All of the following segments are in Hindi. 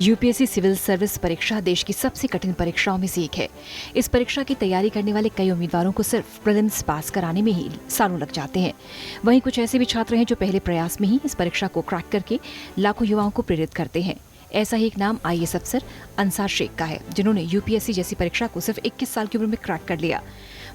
यूपीएससी सिविल सर्विस परीक्षा देश की सबसे कठिन परीक्षाओं में से एक है। इस परीक्षा की तैयारी करने वाले कई उम्मीदवारों को सिर्फ प्रीलिम्स पास कराने में ही सालों लग जाते हैं। वहीं कुछ ऐसे भी छात्र हैं जो पहले प्रयास में ही इस परीक्षा को क्रैक करके लाखों युवाओं को प्रेरित करते हैं। ऐसा ही एक नाम आईएएस अफसर अंसार शेख का है, जिन्होंने यूपीएससी जैसी परीक्षा को सिर्फ 21 साल की उम्र में क्रैक कर लिया।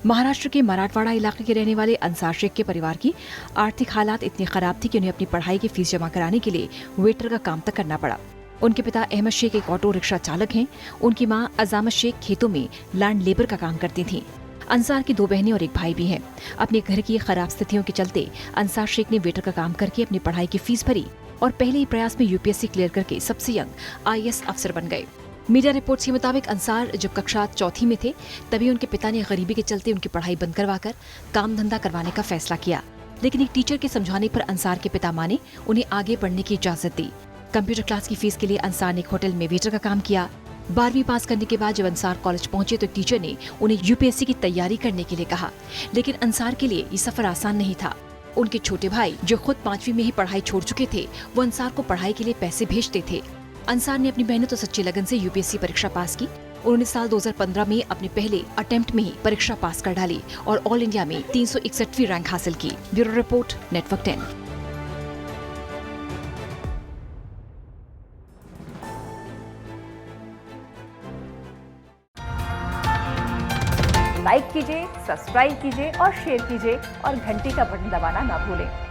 महाराष्ट्र के मराठवाड़ा इलाके के रहने वाले अंसार शेख के परिवार की आर्थिक हालात इतनी खराब थी कि उन्हें अपनी पढ़ाई की फीस जमा कराने के लिए वेटर का काम तक करना पड़ा। उनके पिता अहमद शेख एक ऑटो रिक्शा चालक हैं। उनकी मां अजामत शेख खेतों में लैंड लेबर का काम करती थीं। अंसार की 2 बहनें और एक भाई भी हैं। अपने घर की खराब स्थितियों के चलते अंसार शेख ने वेटर का काम करके अपनी पढ़ाई की फीस भरी और पहले ही प्रयास में यूपीएससी क्लियर करके सबसे यंग आईएएस अफसर बन गए। मीडिया रिपोर्ट्स के मुताबिक अंसार जब कक्षा 4वीं में थे तभी उनके पिता ने गरीबी के चलते उनकी पढ़ाई बंद करवाकर काम धंधा करवाने का फैसला किया। लेकिन एक टीचर के समझाने पर अंसार के पिता माने उन्हें आगे बढ़ने की इजाजत दी। कंप्यूटर क्लास की फीस के लिए अंसार ने एक होटल में वेटर का काम किया। 12वीं पास करने के बाद जब अंसार कॉलेज पहुंचे तो एक टीचर ने उन्हें यूपीएससी की तैयारी करने के लिए कहा। लेकिन अंसार के लिए ये सफर आसान नहीं था। उनके छोटे भाई जो खुद 5वीं में ही पढ़ाई छोड़ चुके थे, वो अंसार को पढ़ाई के लिए पैसे भेजते थे। अंसार ने अपनी बहनों तो सच्ची लगन से यूपीएससी परीक्षा पास की। उन्होंने साल 2015 में अपने पहले अटेम्प्ट में ही परीक्षा पास कर डाली और ऑल इंडिया में 361वीं रैंक हासिल की। Bureau report, network 10। लाइक कीजिए, सब्सक्राइब कीजिए और शेयर कीजिए और घंटी का बटन दबाना ना भूलें।